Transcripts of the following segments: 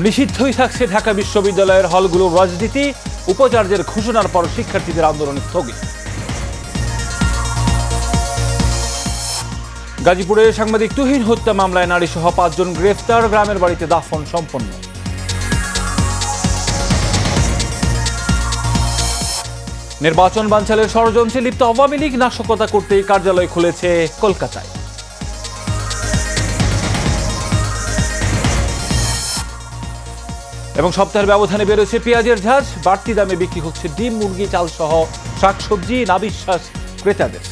নিষিদ্ধই থাকছে ঢাকা বিশ্ববিদ্যালয়ের হলগুলোর রাজনীতি, উপাচার্যের ঘোষণার পর শিক্ষার্থীদের আন্দোলন স্থগিত। গাজীপুরে সাংবাদিক তুহিন হত্যা মামলায় নারীসহ ৫ জন গ্রেফতার, গ্রামের বাড়িতে দাফন সম্পন্ন। নির্বাচন বানচালের ষড়যন্ত্রে লিপ্ত আওয়ামী লীগ নাশকতা করতে কার্যালয় খুলেছে কলকাতায়। এবং সপ্তাহের ব্যবধানে বেরোচ্ছে পেঁয়াজের ঝাঁজ, বাড়তি দামে বিক্রি হচ্ছে ডিম, মুরগি, চাল সহ শাকসবজি, নাবিশ্বাস ক্রেতাদের।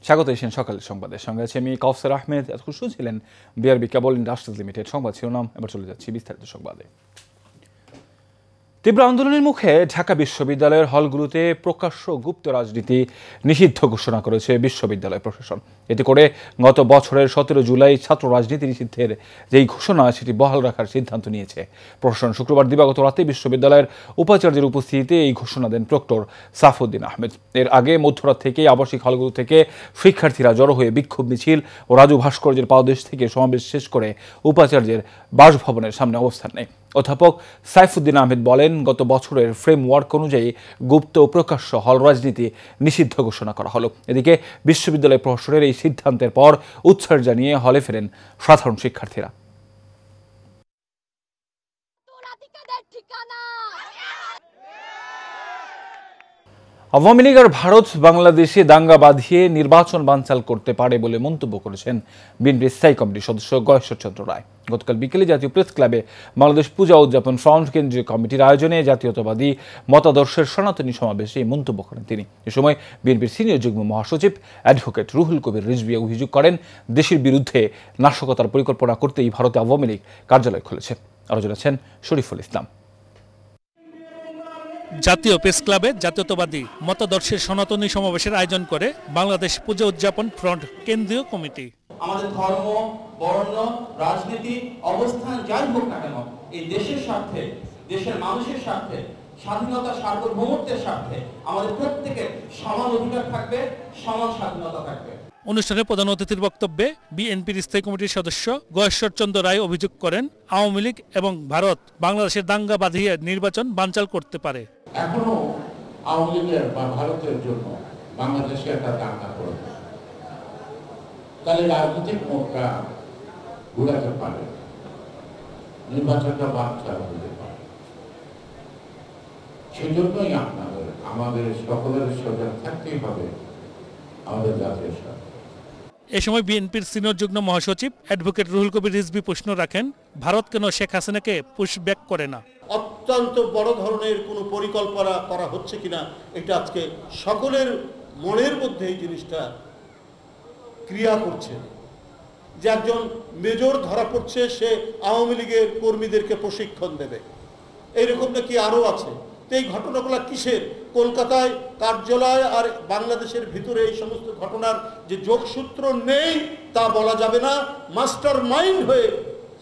স্বাগত এশিয়ান সকালের সংবাদের সঙ্গে আছে আমি কাউসার আহমেদ। এতক্ষণ শুনছিলেন বিআরবি কেবল ইন্ডাস্ট্রিজ লিমিটেড সংবাদ শিরোনাম। এবার চলে যাচ্ছি বিস্তারিত সংবাদে। তীব্র আন্দোলনের মুখে ঢাকা বিশ্ববিদ্যালয়ের হলগুলোতে প্রকাশ্য গুপ্ত রাজনীতি নিষিদ্ধ ঘোষণা করেছে বিশ্ববিদ্যালয় প্রশাসন। এতে করে গত বছরের ১৭ জুলাই ছাত্র রাজনীতি নিষিদ্ধের যেই ঘোষণা সেটি বহাল রাখার সিদ্ধান্ত নিয়েছে প্রশাসন। শুক্রবার দিবাগত রাতে বিশ্ববিদ্যালয়ের উপাচার্যের উপস্থিতিতে এই ঘোষণা দেন প্রক্টর সাফুদ্দিন আহমেদ। এর আগে মধ্যরাত থেকেই আবাসিক হলগুলো থেকে শিক্ষার্থীরা জড়ো হয়ে বিক্ষোভ মিছিল ও রাজু ভাস্কর্যের পাদদেশ থেকে সমাবেশ শেষ করে উপাচার্যের বাসভবনের সামনে অবস্থান নেয়। অধ্যাপক সাইফুদ্দিন আহমেদ বলেন, গত বছরের ফ্রেমওয়ার্ক অনুযায়ী গুপ্ত ও প্রকাশ্য হল রাজনীতি নিষিদ্ধ ঘোষণা করা হলো। এদিকে বিশ্ববিদ্যালয় প্রশাসনের এই সিদ্ধান্তের পর উচ্ছ্বাস জানিয়ে হলে ফেরেন সাধারণ শিক্ষার্থীরা। আওয়ামী লীগ আর ভারত বাংলাদেশে দাঙ্গা বাঁধিয়ে নির্বাচন বানচাল করতে পারে বলে মন্তব্য করেছেন বিএনপির স্থায়ী কমিটির সদস্য গয়েশ্বর চন্দ্র রায়। গতকাল বিকেলে জাতীয় প্রেস ক্লাবে বাংলাদেশ পূজা উদযাপন ফ্রন্ট কেন্দ্রীয় কমিটির আয়োজনে জাতীয়তাবাদী মতাদর্শের সনাতনী সমাবেশে এই মন্তব্য করেন তিনি। এ সময় বিএনপির সিনিয়র যুগ্ম মহাসচিব অ্যাডভোকেট রুহুল কবির রিজভী অভিযোগ করেন, দেশের বিরুদ্ধে নাশকতার পরিকল্পনা করতেই ভারতে আওয়ামী লীগ কার্যালয় খুলেছে। আরো জানাচ্ছেন শরীফুল ইসলাম। জাতীয় প্রেস ক্লাবে জাতীয়তাবাদী মতাদর্শের সনাতনী সমাবেশের আয়োজন করে বাংলাদেশ পূজা উদযাপন ফ্রন্ট কেন্দ্রীয় কমিটি। আমাদের ধর্ম, বর্ণ, রাজনীতি, অবস্থান যাই হোক না কেন, এই দেশের স্বার্থে, দেশের মানুষের স্বার্থে, স্বাধীনতা সার্বভৌমত্বের স্বার্থে আমাদের প্রত্যেকের সমান অধিকার থাকবে, সমান স্বাধীনতা থাকবে। অনুষ্ঠানে প্রধান অতিথির বক্তব্যে বিএনপির স্থায়ী কমিটির সদস্য গয়েশ্বর চন্দ্র রায় অভিযোগ করেন, আওয়ামী লীগ এবং ভারত বাংলাদেশের দাঙ্গা বাঁধিয়ে নির্বাচন বানচাল করতে পারে। এখনো আওয়ামী লীগের বা ভারতের জন্য বাংলাদেশে একটা দাঙ্গা করবে, তাহলে রাজনৈতিক মোড়টা ঘুরাতে পারে, নির্বাচনটা বানচাল হতে পারে। সেজন্যই আমাদের সকলের সজাগ থাকতেই হবে আমাদের জাতীয় স্বার্থে। এ সময় বিএনপির সিনিয়র যুগ্ম মহাসচিব অ্যাডভোকেট রুহুল কবির রিজভী প্রশ্ন রাখেন, ভারত কেন শেখ হাসিনাকে পুশব্যাক করে না? অত্যন্ত বড় ধরনের কোনো পরিকল্পনা করা হচ্ছে কিনা এটা আজকে সকলের মনের মধ্যে এই জিনিসটা ক্রিয়া করছে। যে একজন মেজর ধরা পড়ছে, সে আওয়ামী লীগের কর্মীদেরকে প্রশিক্ষণ দেবে, এইরকম নাকি আরও আছে। তো এই ঘটনাগুলো কিসের? কলকাতায় কার্যালয় আর বাংলাদেশের ভিতরে এই সমস্ত ঘটনার যে যোগসূত্র নেই তা বলা যাবে না। মাস্টার মাইন্ড হয়ে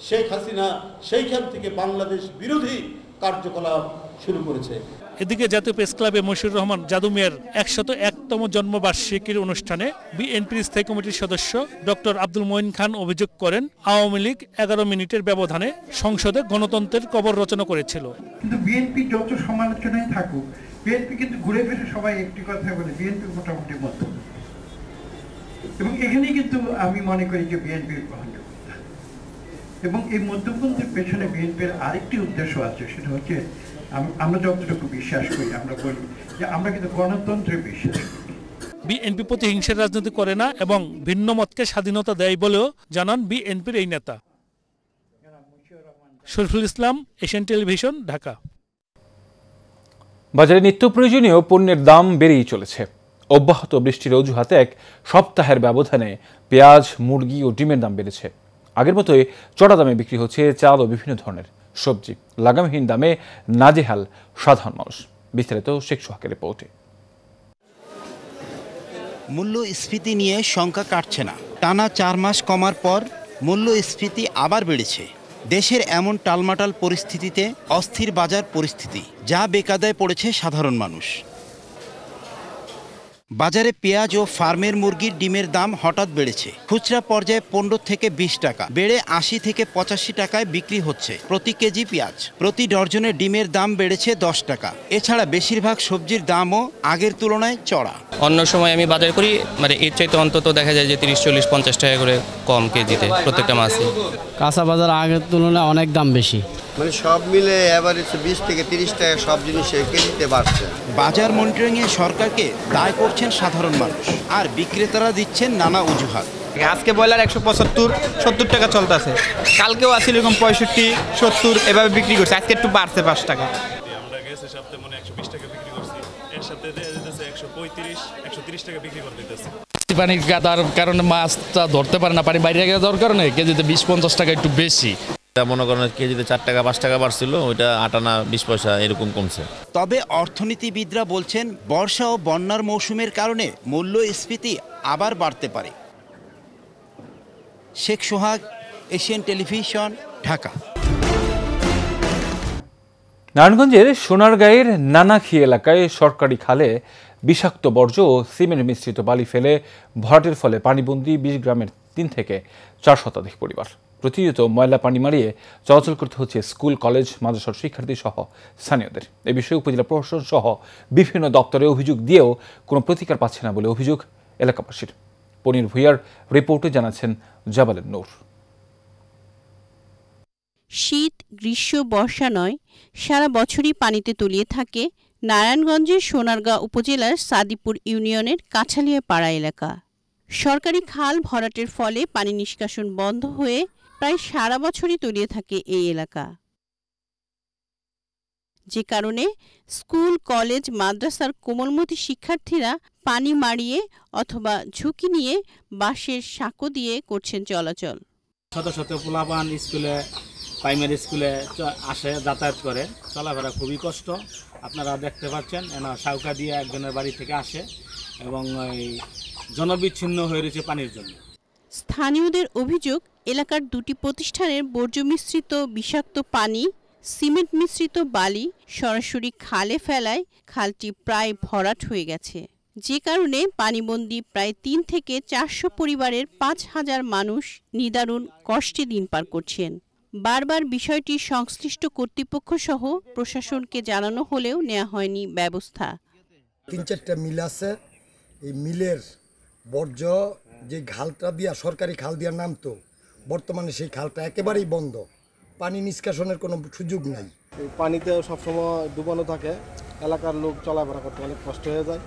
শেখ হাসিনা সেইখান থেকে বাংলাদেশ বিরোধী কার্যকলাপ শুরু করেছে। এদিকে জাতীয় প্রেস ক্লাবে মশিউর রহমান জাদু মিয়ার ১০১তম জন্মবার্ষিকীর অনুষ্ঠানে বিএনপির স্থায়ী কমিটির সদস্য ডক্টর আব্দুল মঈন খান অভিযোগ করেন, আওয়ামী লীগ ১১ মিনিটের ব্যবধানে সংসদে গণতন্ত্রের কবর রচনা করেছিল। কিন্তু বিএনপি যত সমালোচনায় থাকুক, বিএনপি কিন্তু ঘুরে ফিরে সবাই একটি কথা বলে, বিএনপি মোটামুটি মধ্যম। এবং এখানেই কিন্তু আমি মনে করি যে বিএনপির গ্রহণযোগ্যতা এবং এই মধ্যপন্থীর পেছনে বিএনপির আরেকটি উদ্দেশ্য আছে, সেটা হচ্ছে আমরা যতটুকু বিশ্বাস করি, আমরা বলি যে আমরা কিন্তু গণতন্ত্রে বিশ্বাস করি। বিএনপি প্রতিহিংসার রাজনীতি করে না এবং ভিন্ন মতকে স্বাধীনতা দেয় বলেও জানান বিএনপির এই নেতা। Shariful Islam, Asian television, Dhaka. বাজারে নিত্য প্রয়োজনীয় পণ্যের দাম বেড়েই চলেছে। অব্যাহত বৃষ্টির অজুহাতে এক সপ্তাহের ব্যবধানে পেঁয়াজ, মুরগি ও ডিমের দাম বেড়েছে। আগের মতোই চড়া দামে বিক্রি হচ্ছে চাল ও বিভিন্ন ধরনের সবজি। লাগামহীন দামে নাজেহাল সাধারণ মানুষ। বিস্তারিত শেখ সোহাগের রিপোর্টে। মূল্যস্ফীতি নিয়ে শঙ্কা কাটছে না। টানা ৪ মাস কমার পর মূল্যস্ফীতি আবার বেড়েছে। দেশের এমন টালমাটাল পরিস্থিতিতে অস্থির বাজার পরিস্থিতি, যা বেকায়দায় পড়েছে সাধারণ মানুষ। বাজারে পেঁয়াজ ও ফার্মের মুরগির ডিমের দাম হঠাৎ বেড়েছে। খুচরা পর্যায়ে 15 থেকে 20 টাকা বেড়ে 80 থেকে 85 টাকায় বিক্রি হচ্ছে প্রতি কেজি পেঁয়াজ। প্রতি ডজনে ডিমের দাম বেড়েছে 10 টাকা। এছাড়া বেশিরভাগ সবজির দামও আগের তুলনায় চড়া। অন্য সময় আমি বাজার করি, মানে এর চাইতে অন্তত দেখা যায় যে 30, 40, 50 টাকা করে কম কেজিতে প্রত্যেকটা মাছই। কাঁচা বাজার আগের তুলনায় অনেক দাম বেশি, মানে সব মিলে এভারেজ 20 থেকে 30 টাকা সব জিনিসের কেজিতে বাড়ছে। বাজার মনিটরিংয়ে সরকারকে দায় করছেন সাধারণ মানুষ, আর বিক্রেতারা দিচ্ছেন নানা অজুহাত। আজকে ব্রয়লার 175, 70 টাকা চলতেছে, কালকেও আসলে এরকম 65, 70 এভাবে বিক্রি করছে। আজকে একটু বাড়ছে 5 টাকা। আমরা গেছে সপ্তাহে মনে 120 টাকা বিক্রি করছি, এর সপ্তাহে দেয়া যেতেছে 135, 130 টাকা বিক্রি করে দিতেছে। পানি কাটার কারণে মাছটা ধরতে পারে না, পানি বাইরে যাওয়ার কারণে কেজিতে 20-50 টাকা একটু বেশি। মনে করেন কেজিতে 4 টাকা 5 টাকা বাড়ছিল, ওইটা 8 আনা 20 পয়সা এরকম কমছে। তবে অর্থনীতিবিদরা বলছেন বর্ষা ও বন্যার মৌসুমের কারণে মূল্যস্ফীতি আবার বাড়তে পারে। শেখ সোহাগ, এশিয়ান টেলিভিশন, ঢাকা। নারায়ণগঞ্জের সোনারগাঁয়ের নানাখি এলাকায় সরকারি খালে বিষাক্ত বর্জ্য ও সিমেন্ট মিশ্রিত বালি ফেলে ভরাটের ফলে পানিবন্দী 20 গ্রামের 3 থেকে 4 শতাধিক পরিবার। প্রতিনিয়ত ময়লা পানি মারিয়ে চলাচল করতে হচ্ছে স্কুল, কলেজ, মাদ্রাসার শিক্ষার্থী সহ স্থানীয়দের। এ বিষয়ে উপজেলা প্রশাসন সহ বিভিন্ন দপ্তরে অভিযোগ দিয়েও কোনো প্রতিকার পাচ্ছে না বলে অভিযোগ এলাকাবাসীর। পনির ভুইয়ার রিপোর্টে জানাচ্ছেন জাবালের নূর। শীত, গ্রীষ্ম, বর্ষা নয়, সারা বছরই পানিতে তলিয়ে থাকে নারায়ণগঞ্জের সোনারগাঁ উপজেলার সাদিপুর ইউনিয়নের কাছালিয়া পাড়া এলাকা। সরকারি খাল ভরাটের ফলে পানি নিষ্কাশন বন্ধ হয়ে প্রায় সারা বছরই তলিয়ে থাকে এই এলাকা, যে কারণে স্কুল, কলেজ, মাদ্রাসার কোমলমতি শিক্ষার্থীরা পানি মারিয়ে অথবা ঝুঁকি নিয়ে বাঁশের সাঁকো দিয়ে করছেন চলাচল। শত শত পোলাপান স্কুলে, প্রাইমারি স্কুলে আসে, যাতায়াত করে, চলাফেরা খুবই কষ্ট। আপনারা দেখতে পাচ্ছেন, সাউকা দিয়ে একজনের বাড়ি থেকে আসে এবং জনবিচ্ছিন্ন হয়ে রয়েছে পানির জন্য। স্থানীয়দের অভিযোগ, এলাকার 2টি প্রতিষ্ঠানের বর্জ্য মিশ্রিত বিষাক্ত পানি, সিমেন্ট মিশ্রিত বালি সরাসরি খালে ফেলায় খালটি প্রায় ভরাট হয়ে গেছে, যে কারণে পানিবন্দী প্রায় 3 থেকে 400 পরিবারের 5000 মানুষ নিদারুণ কষ্টে দিন পার করছেন। বারবার বিষয়টি সংশ্লিষ্ট কর্তৃপক্ষ সহ প্রশাসনকে জানানো হলেও নেওয়া হয়নি ব্যবস্থা। 3-4টা মিল আছে, এই মিলের বর্জ্য যে খালটা দিয়া, সরকারি খাল দিয়া নামতো, বর্তমানে সেই খালটা একেবারেই বন্ধ, পানি নিষ্কাশনের কোনো সুযোগ নাই। এই পানিতে সবসময় ডুবানো থাকে, এলাকার লোক চলাফেরা করতে অনেক কষ্ট হয়ে যায়,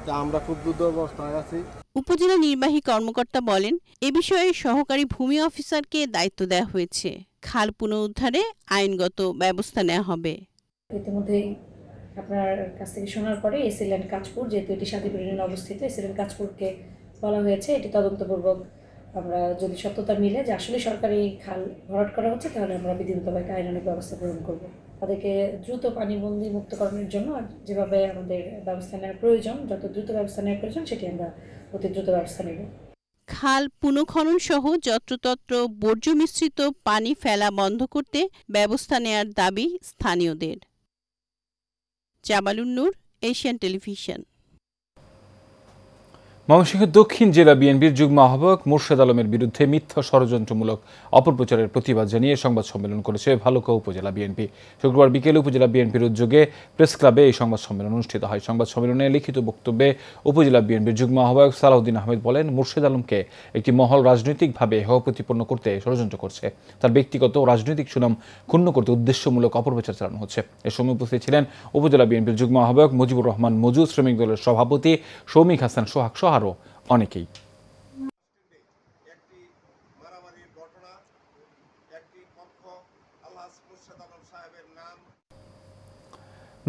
তা আমরা খুব দুর্দশায় আছি। উপজেলা নির্বাহী কর্মকর্তা বলেন, এ বিষয়ে সহকারী ভূমি অফিসারকে দায়িত্ব দেওয়া হয়েছে। খাল পুনরুদ্ধারে আইনগত ব্যবস্থা নেওয়া হবে। ইতিমধ্যেই আপনার কাছ থেকে শোনার পরে এসিল্যান্ড কাঁচপুর, যেহেতু এটি সাদিপুর ইউনিয়নে অবস্থিত, এসিল্যান্ড কাঁচপুরকে বলা হয়েছে এটি তদন্তপূর্বক আমরা যদি সত্যতা মিলে যে আসলে সরকারি খাল ভরাট করা হচ্ছে, তাহলে আমরা বিধিগতভাবে একটা আইনানুগ ব্যবস্থা গ্রহণ করব। তাদেরকে দ্রুত পানিবন্দী মুক্তকরণের জন্য যেভাবে আমাদের ব্যবস্থা নেওয়ার প্রয়োজন, যত দ্রুত ব্যবস্থা নেওয়ার প্রয়োজন, সেটি আমরা অতি দ্রুত ব্যবস্থা নেব। খাল পুনঃখনন সহ যত্রতত্র বর্জ্য মিশ্রিত পানি ফেলা বন্ধ করতে ব্যবস্থা নেয়ার দাবি স্থানীয়দের। জাবালুন নূর, এশিয়ান টেলিভিশন। ময়মনসিংহের দক্ষিণ জেলা বিএনপির যুগ্ম আহ্বায়ক মোর্শেদ আলমের বিরুদ্ধে মিথ্যা ষড়যন্ত্রমূলক অপপ্রচারের প্রতিবাদ জানিয়ে সংবাদ সম্মেলন করেছে ভালুকা উপজেলা বিএনপি। শুক্রবার বিকেলে উপজেলা বিএনপির উদ্যোগে প্রেস ক্লাবে এই সংবাদ সম্মেলন অনুষ্ঠিত হয়। সংবাদ সম্মেলনে লিখিত বক্তব্যে উপজেলা বিএনপির যুগ্ম আহ্বায়ক সালাউদ্দিন আহমেদ বলেন, মোর্শেদ আলমকে একটি মহল রাজনৈতিকভাবে হেয় প্রতিপন্ন করতে ষড়যন্ত্র করছে। তার ব্যক্তিগত ও রাজনৈতিক সুনাম ক্ষুণ্ণ করতে উদ্দেশ্যমূলক অপপ্রচার চালানো হচ্ছে। এ সময় উপস্থিত ছিলেন উপজেলা বিএনপির যুগ্ম আহ্বায়ক মুজিবুর রহমান মজু, শ্রমিক দলের সভাপতি শৌমিক হাসান সোহাগ সহ আরও অনেকেই।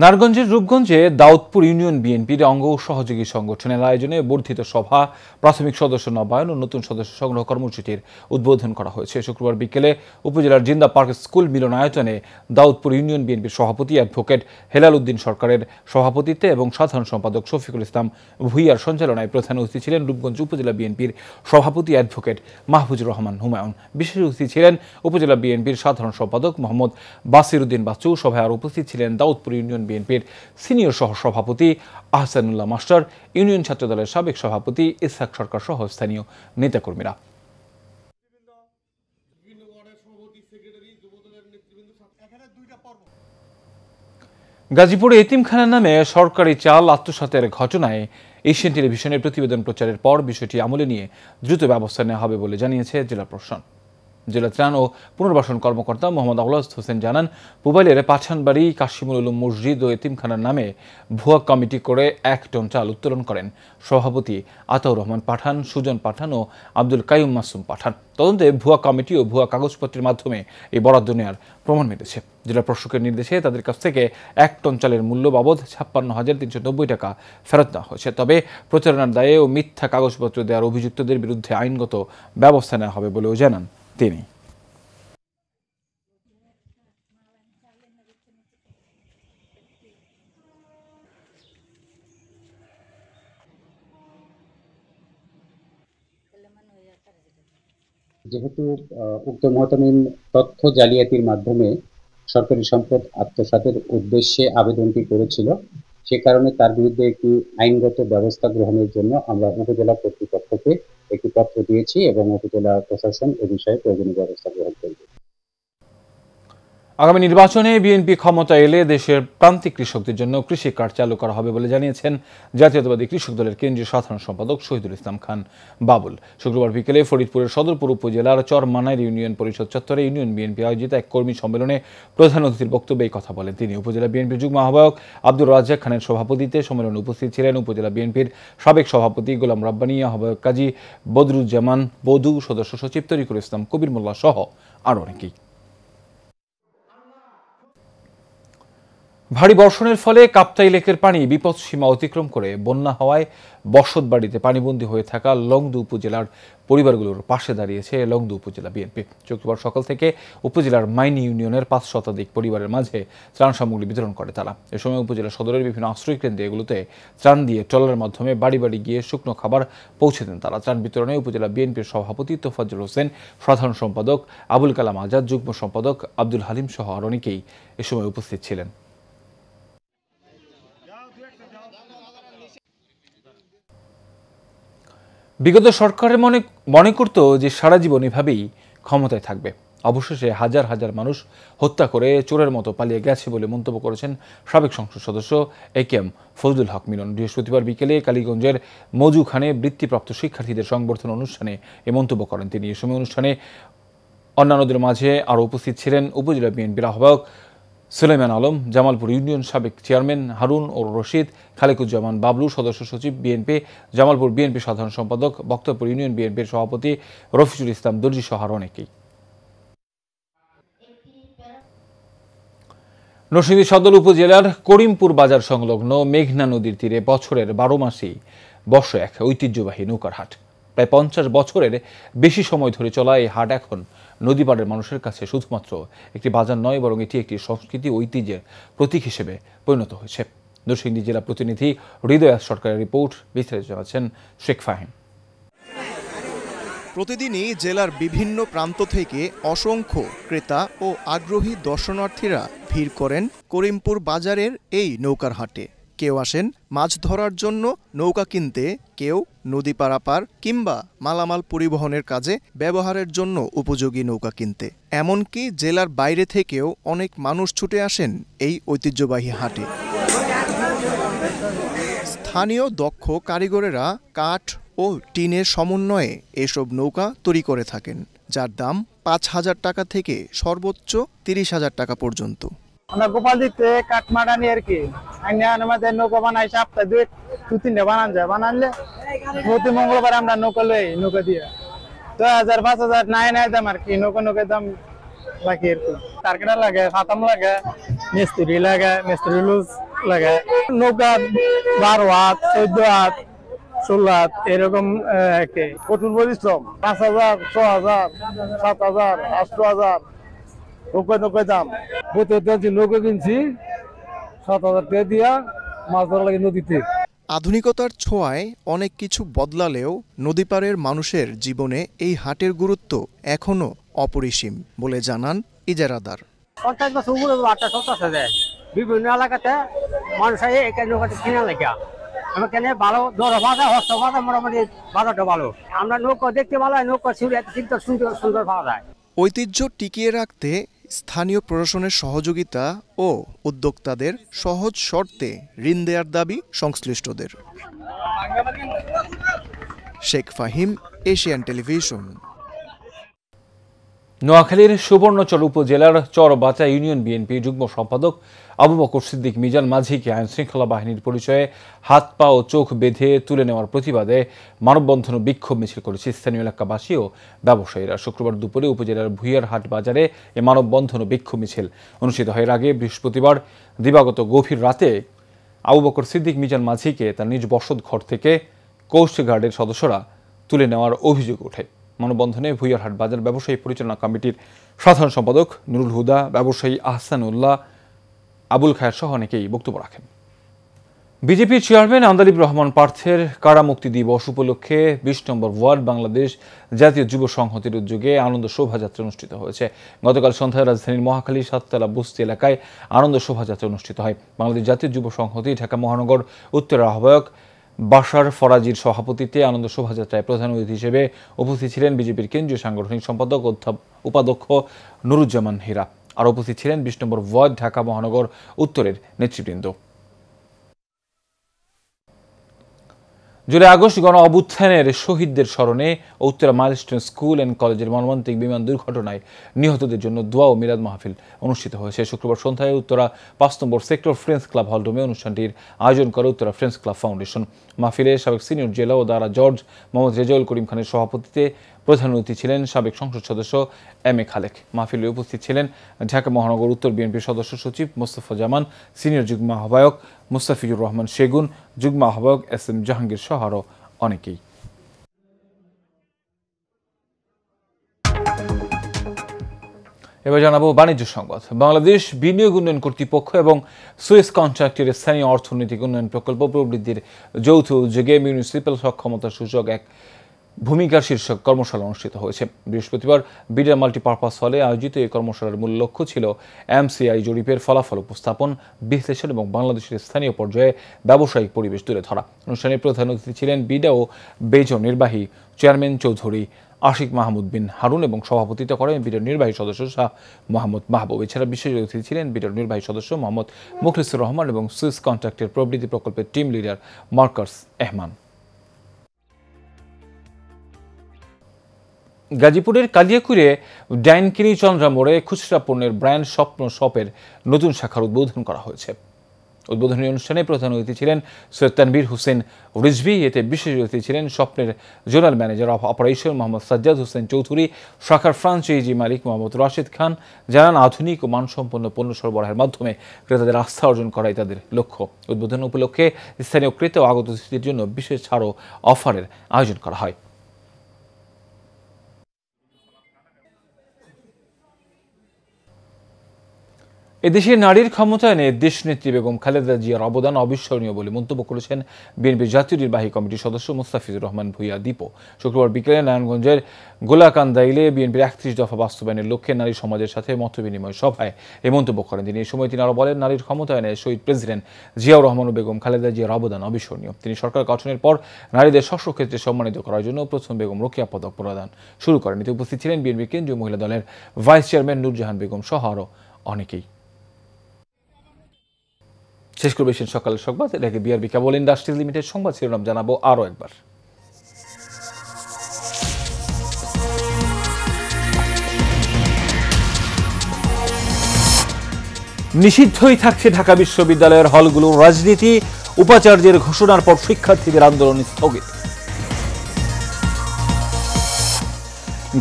নারায়ণগঞ্জের রূপগঞ্জে দাউদপুর ইউনিয়ন বিএনপির অঙ্গ ও সহযোগী সংগঠনের আয়োজনে বর্ধিত সভা, প্রাথমিক সদস্য নবায়ন ও নতুন সদস্য সংগ্রহ কর্মসূচির উদ্বোধন করা হয়েছে। শুক্রবার বিকেলে উপজেলার জিন্দা পার্ক স্কুল মিলনায়তনে দাউদপুর ইউনিয়ন বিএনপির সভাপতি অ্যাডভোকেট হেলাল উদ্দিন সরকারের সভাপতিত্বে এবং সাধারণ সম্পাদক শফিকুল ইসলাম ভূঁইয়ার সঞ্চালনায় প্রধান অতিথি ছিলেন রূপগঞ্জ উপজেলা বিএনপির সভাপতি অ্যাডভোকেট মাহফুজুর রহমান হুমায়ুন। বিশেষ অতিথি ছিলেন উপজেলা বিএনপির সাধারণ সম্পাদক মোহাম্মদ বাসির উদ্দিন বাচ্চু। সভায় আর উপস্থিত ছিলেন দাউদপুর ইউনিয়ন বিএনপির সিনিয়র সহ সভাপতি আহসানুল্লাহ মাস্টার, ইউনিয়ন ছাত্র দলের সাবেক সভাপতি ইসহাক সরকার সহ স্থানীয় নেতাকর্মীরা। গাজীপুরে এতিমখানার নামে সরকারি চাল আত্মসাতের ঘটনায় এশিয়ান টেলিভিশনের প্রতিবেদন প্রচারের পর বিষয়টি আমলে নিয়ে দ্রুত ব্যবস্থা নেওয়া হবে বলে জানিয়েছে জেলা প্রশাসন। জেলা ত্রাণ ও পুনর্বাসন কর্মকর্তা মোহাম্মদ আউলাদ হোসেন জানান, পুবাইলের পাঠানবাড়ি কাশিমুল উলুম মসজিদ ও এতিমখানার নামে ভুয়া কমিটি করে 1 টন চাল উত্তোলন করেন সভাপতি আতাউর রহমান পাঠান, সুজন পাঠান ও আব্দুল কাইয়ুম মাসুম পাঠান। তদন্তে ভুয়া কমিটি ও ভুয়া কাগজপত্রের মাধ্যমে এই বরাদ্দ নেওয়ার প্রমাণ মিলেছে। জেলা প্রশাসকের নির্দেশে তাদের কাছ থেকে 1 টন চালের মূল্য বাবদ 56,390 টাকা ফেরত দেওয়া হয়েছে। তবে প্রচারণার দায়ে ও মিথ্যা কাগজপত্র দেওয়ার অভিযুক্তদের বিরুদ্ধে আইনগত ব্যবস্থা নেওয়া হবে বলেও জানান তিনি। যেহেতু উক্ত মহতামিম তথ্য জালিয়াতির মাধ্যমে সরকারি সম্পদ আত্মসাতের উদ্দেশ্যে আবেদনটি করেছিল, সে কারণে তার বিরুদ্ধে একটি আইনগত ব্যবস্থা গ্রহণের জন্য আমরা উপজেলা কর্তৃপক্ষকে একটি পত্র দিয়েছি এবং উপজেলা প্রশাসন এ বিষয়ে প্রয়োজনীয় ব্যবস্থা গ্রহণ করবে। আগামী নির্বাচনে বিএনপি ক্ষমতা এলে দেশের প্রান্তিক কৃষকদের জন্য কৃষি কার্ড চালু করা হবে বলে জানিয়েছেন জাতীয়তাবাদী কৃষক দলের কেন্দ্রীয় সাধারণ সম্পাদক শহীদুল ইসলাম খান বাবুল। শুক্রবার বিকেলে ফরিদপুরের সদরপুর উপজেলার চরমানাইর ইউনিয়ন পরিষদ চত্বরে ইউনিয়ন বিএনপি আয়োজিত এক কর্মী সম্মেলনে প্রধান অতিথির বক্তব্যে এই কথা বলেন তিনি। উপজেলা বিএনপির যুগ্ম আহ্বায়ক আব্দুর রাজ্জাক খানের সভাপতিত্বে সম্মেলনে উপস্থিত ছিলেন উপজেলা বিএনপির সাবেক সভাপতি গোলাম রাব্বানী, আহ্বায়ক কাজী বদরুজ্জামান বদু, সদস্য সচিব তরিকুল ইসলাম কবির মোল্লা সহ আরও অনেকেই। ভারী বর্ষণের ফলে কাপ্তাই লেকের পানি বিপদসীমা অতিক্রম করে বন্যা হওয়ায় বসত বাড়িতে পানিবন্দী হয়ে থাকা লংদু উপজেলার পরিবারগুলোর পাশে দাঁড়িয়েছে লংদু উপজেলা বিএনপি। শুক্রবার সকাল থেকে উপজেলার মাইনি ইউনিয়নের 5 শতাধিক পরিবারের মাঝে ত্রাণ সামগ্রী বিতরণ করে তারা। এ সময় উপজেলা সদরের বিভিন্ন আশ্রয় কেন্দ্রে এগুলোতে ত্রাণ দিয়ে ট্রলারের মাধ্যমে বাড়ি বাড়ি গিয়ে শুকনো খাবার পৌঁছে দেন তারা। ত্রাণ বিতরণে উপজেলা বিএনপির সভাপতি তোফাজ্জল হোসেন, সাধারণ সম্পাদক আবুল কালাম আজাদ, যুগ্ম সম্পাদক আব্দুল হালিম সহ আর অনেকেই এ সময় উপস্থিত ছিলেন। বিগত সরকারের মনে করত যে সারা জীবন এভাবেই ক্ষমতায় থাকবে, অবশেষে হাজার হাজার মানুষ হত্যা করে চোরের মতো পালিয়ে গেছে বলে মন্তব্য করেছেন সাবেক সংসদ সদস্য একেএম ফজলুল হক মিলন। বৃহস্পতিবার বিকেলে কালীগঞ্জের মজুখানে বৃত্তিপ্রাপ্ত শিক্ষার্থীদের সংবর্ধনা অনুষ্ঠানে এ মন্তব্য করেন তিনি। এ সময় অনুষ্ঠানে অন্যান্যদের মাঝে আরও উপস্থিত ছিলেন উপজেলা বিএনপির আহ্বায়ক সুলাইমান আলম, জামালপুর ইউনিয়ন সাবেক চেয়ারম্যান হারুন ও রশিদ, খালেকুজ্জামান বাবলু, সদস্য সচিব বিএনপি জামালপুর বিএনপি সাধারণ সম্পাদক, বক্তপুর ইউনিয়ন বিএনপির সভাপতি রফিজুল ইসলাম দর্জি সহ আরও অনেকেই। নরসিংদী সদর উপজেলার করিমপুর বাজার সংলগ্ন মেঘনা নদীর তীরে বছরের 12 মাসেই বসে এক ঐতিহ্যবাহী নৌকার হাট। প্রায় 50 বছরের বেশি সময় ধরে চলা এই হাট এখন নদী পাড়ের মানুষের কাছে শুধুমাত্র একটি বাজার নয়, বরং এটি একটি সংস্কৃতি ঐতিহ্যের প্রতীক হিসেবে পরিণত হয়েছে। নরসিংদী জেলা প্রতিনিধি হৃদয় সরকারের রিপোর্ট, বিস্তারিত জানাচ্ছেন শেখ ফাহিম। প্রতিদিনই জেলার বিভিন্ন প্রান্ত থেকে অসংখ্য ক্রেতা ও আগ্রহী দর্শনার্থীরা ভিড় করেন করিমপুর বাজারের এই নৌকার হাটে। কেউ আসেন মাছ ধরার জন্য নৌকা কিনতে, কেউ নদী পারাপার কিংবা মালামাল পরিবহনের কাজে ব্যবহারের জন্য উপযোগী নৌকা কিনতে। এমনকি জেলার বাইরে থেকেও অনেক মানুষ ছুটে আসেন এই ঐতিহ্যবাহী হাটে। স্থানীয় দক্ষ কারিগরেরা কাঠ ও টিনের সমন্বয়ে এসব নৌকা তৈরি করে থাকেন, যার দাম 5,000 টাকা থেকে সর্বোচ্চ 30,000 টাকা পর্যন্ত। আমরা গোপাল দিতে কাঠমাটা নিয়ে আর কি আমাদের নৌকা বানাই সপ্তাহে 2-3টা বানান যায়, বানালে প্রতি মঙ্গলবার আমরা নৌকা লই, নৌকা দিয়ে 2,000-5,000 নাই দাম আর কি। নৌকার দাম লাগে আর কি। টার্গেটার লাগে, ফাতাম লাগে, মিস্ত্রি লাগে, মিস্ত্রি লুজ লাগে। নৌকা 12 হাত 14 হাত 16 হাত এরকম কঠোর পরিশ্রম। 5000 6000 7000 8000 নৌকা দাম। প্রতি নৌকা কিনছি 7000 টাকা দিয়া মাছ ধরা লাগে নদীতে। আধুনিকতার ছোঁয়ায় অনেক কিছু বদলালেও নদীপাড়ের মানুষের জীবনে এই হাটের গুরুত্ব এখনো অপরিসীম বলে জানান ইজারাদার। 50 বছর উপরে হাটটা চলতেছে যে বিভিন্ন এলাকাতে মানুষ এখানে নৌকাতে কিনা লাগে। আমাকে ভালো দর বাজার হস্ত বাজার মোটামুটি বাজারটা ভালো। আমরা নৌকা দেখতে ভালো হয়, নৌকা ছিল কিন্তু সুন্দর পাওয়া যায়। ঐতিহ্য টিকিয়ে রাখতে স্থানীয় প্রশাসনের সহযোগিতা ও উদ্যোক্তাদের সহজ শর্তে ঋণ দেওয়ার দাবি সংশ্লিষ্টদের। Sheikh Fahim, Asian television. নোয়াখালীর সুবর্ণচর উপজেলার চরবাচা ইউনিয়ন বিএনপি যুগ্ম সম্পাদক আবু বকর সিদ্দিক মিজান মাঝিকে আইন শৃঙ্খলা বাহিনীর পরিচয়ে হাত পা ও চোখ বেঁধে তুলে নেওয়ার প্রতিবাদে মানববন্ধন ও বিক্ষোভ মিছিল করেছে স্থানীয় এলাকাবাসী ও ব্যবসায়ীরা। শুক্রবার দুপুরে উপজেলার ভুইয়ারহাট বাজারে এই মানববন্ধন ও বিক্ষোভ মিছিল অনুষ্ঠিত হয়। এর আগে বৃহস্পতিবার দিবাগত গভীর রাতে আবু বকর সিদ্দিক মিজান মাঝিকে তার নিজ বসত ঘর থেকে কোস্ট গার্ডের সদস্যরা তুলে নেওয়ার অভিযোগ ওঠে। মানববন্ধনে ভুইয়ারহাট বাজার ব্যবসায়ী পরিচালনা কমিটির সাধারণ সম্পাদক নুরুল হুদা, ব্যবসায়ী আহসানুল্লাহ, আবুল খায়ের সহ অনেকেই বক্তব্য রাখেন। বিজেপি চেয়ারম্যান আন্দালিব রহমান পার্থের কারামুক্তি দিবস উপলক্ষে 20 নম্বর ওয়ার্ড বাংলাদেশ জাতীয় যুব সংহতির উদ্যোগে আনন্দ শোভাযাত্রা অনুষ্ঠিত হয়েছে। গতকাল সন্ধ্যায় রাজধানীর মহাখালী সাততলা বস্তি এলাকায় আনন্দ শোভাযাত্রা অনুষ্ঠিত হয়। বাংলাদেশ জাতীয় যুব সংহতি ঢাকা মহানগর উত্তরের আহ্বায়ক বাশার ফরাজির সভাপতিত্বে আনন্দ শোভাযাত্রায় প্রধান অতিথি হিসেবে উপস্থিত ছিলেন বিজেপির কেন্দ্রীয় সাংগঠনিক সম্পাদক উপাধ্যক্ষ নুরুজ্জামান হীরা। আর উপস্থিত ছিলেন 20 নম্বর ওয়ার্ড ঢাকা মহানগর উত্তরের নেতৃবৃন্দ। জুলাই আগস্ট গণ অভ্যুত্থানের শহীদদের স্মরণে উত্তরা মাইলস্টোন স্কুল অ্যান্ড কলেজের মর্মান্তিক বিমান দুর্ঘটনায় নিহতদের জন্য দোয়া ও মিলাদ মাহফিল অনুষ্ঠিত হয়েছে। শুক্রবার সন্ধ্যায় উত্তরা 5 নম্বর সেক্টর ফ্রেন্ডস ক্লাব হলরুমে অনুষ্ঠানটির আয়োজন করে উত্তরা ফ্রেন্ডস ক্লাব ফাউন্ডেশন। মাহফিলে সাবেক সিনিয়র জেলা ও দারা জর্জ মোহাম্মদ রেজাউল করিম খানের সভাপতিত্বে প্রধান অতিথি ছিলেন সাবেক সংসদ সদস্য এম.এ. খালেক। মাহফিলে উপস্থিত ছিলেন ঢাকা মহানগর উত্তর বিএনপির সদস্য সচিব মোস্তফা জামান, সিনিয়র যুগ্ম আহ্বায়ক মুস্তাফিজুর রহমান সেগুন, যুগ্ম আহ্বায়ক এস.এম. জাহাঙ্গীর সহ আরও অনেকেই। এবার জানাবো বাণিজ্য সংবাদ। বাংলাদেশ বিনিয়োগ উন্নয়ন কর্তৃপক্ষ এবং সুয়েজ কন্ট্রাক্টের স্থানীয় অর্থনৈতিক উন্নয়ন প্রকল্প প্রবৃদ্ধির যৌথ উদ্যোগে মিউনিসিপ্যাল সক্ষমতা সূচক এক ভূমিকার শীর্ষক কর্মশালা অনুষ্ঠিত হয়েছে। বৃহস্পতিবার বিডার মাল্টিপারপাস হলে আয়োজিত এই কর্মশালার মূল লক্ষ্য ছিল এমসিআই জরিপের ফলাফল উপস্থাপন, বিশ্লেষণ এবং বাংলাদেশের স্থানীয় পর্যায়ে ব্যবসায়িক পরিবেশ তুলে ধরা। অনুষ্ঠানে প্রধান অতিথি ছিলেন বিডা ও বেজো নির্বাহী চেয়ারম্যান চৌধুরী আশিক মাহমুদ বিন হারুন এবং সভাপতিত্ব করেন বিডার নির্বাহী সদস্য শাহ মোহাম্মদ মাহবুব। এছাড়া বিশেষ অতিথি ছিলেন বিডার নির্বাহী সদস্য মোহাম্মদ মুখলিসুর রহমান এবং সুইস কন্ট্রাক্টের প্রবৃদ্ধি প্রকল্পের টিম লিডার মার্কাস এহমান। গাজীপুরের কালিয়াকুড়ে ডাইনকিনি চন্দ্রা মোড়ে খুচরা পণ্যের ব্র্যান্ড স্বপ্ন শপের নতুন শাখার উদ্বোধন করা হয়েছে। উদ্বোধনী অনুষ্ঠানে প্রধান অতিথি ছিলেন সৈয়দ তানভীর হোসেন রিজভী। এতে বিশেষ অতিথি ছিলেন স্বপ্নের zonal manager of operation Mohammad Sajjad Hossain Chowdhury. শাখার ফ্রাঞ্চাইজি মালিক মোহাম্মদ রাশিদ খান জানান, আধুনিক ও মানসম্পন্ন পণ্য সরবরাহের মাধ্যমে ক্রেতাদের আস্থা অর্জন করাই তাদের লক্ষ্য। উদ্বোধন উপলক্ষে স্থানীয় ক্রেতা ও আগত অতিথিদের জন্য বিশেষ ছাড় ও অফারের আয়োজন করা হয়। এদেশের নারীর ক্ষমতায়নে দেশনেত্রী বেগম খালেদা জিয়ার অবদান অবিস্মরণীয় বলে মন্তব্য করেছেন বিএনপির জাতীয় নির্বাহী কমিটির সদস্য মুস্তাফিজুর রহমান ভূঁইয়া দীপু। শুক্রবার বিকেলে নারায়ণগঞ্জের গোলাকান্দাইলে বিএনপির 31 দফা বাস্তবায়নের লক্ষ্যে নারী সমাজের সাথে মতবিনিময় সভায় এই মন্তব্য করেন তিনি। এই সময় তিনি আরও বলেন, নারীর ক্ষমতায়নে শহীদ প্রেসিডেন্ট জিয়াউর রহমান ও বেগম খালেদা জিয়ার অবদান অবিস্মরণীয়। তিনি সরকার গঠনের পর নারীদের স্ব ক্ষেত্রে সম্মানিত করার জন্য প্রথম বেগম রোকেয়া পদক প্রদান শুরু করেন। এতে উপস্থিত ছিলেন বিএনপির কেন্দ্রীয় মহিলা দলের ভাইস চেয়ারম্যান নূরজাহান বেগম সহ আরও অনেকেই। শেষ করবে সকালের সংবাদ। এর আগে বিআরবি কেবল ইন্ডাস্ট্রিজ লিমিটেড সংবাদ শিরোনাম জানাবো আরও একবার। নিষিদ্ধই থাকছে ঢাকা বিশ্ববিদ্যালয়ের হলগুলোর রাজনীতি, উপাচার্যের ঘোষণার পর শিক্ষার্থীদের আন্দোলন স্থগিত।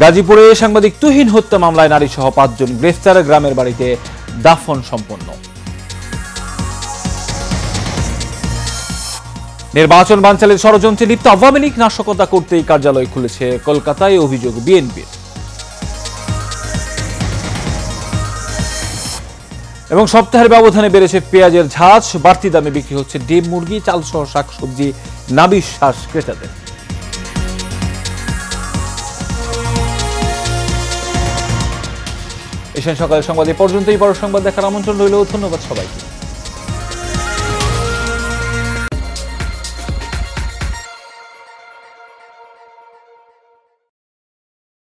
গাজীপুরে সাংবাদিক তুহিন হত্যা মামলায় নারী সহ 5 জন গ্রেফতার, গ্রামের বাড়িতে দাফন সম্পন্ন। নির্বাচন বানচালের ষড়যন্ত্রে লিপ্ত আওয়ামী লীগ নাশকতা করতেই কার্যালয় খুলেছে কলকাতায়, অভিযোগ বিএনপির। এবং সপ্তাহের ব্যবধানে বেড়েছে পেঁয়াজের ঝাঁজ, বাড়তি দামে বিক্রি হচ্ছে ডিম, মুরগি, চাল সহ শাকসবজি, নাবিশ্বাস ক্রেতাদের। এশিয়ান সকালের সংবাদ এ পর্যন্তই। বড় সংবাদ দেখার আমন্ত্রণ রইল। ধন্যবাদ সবাইকে।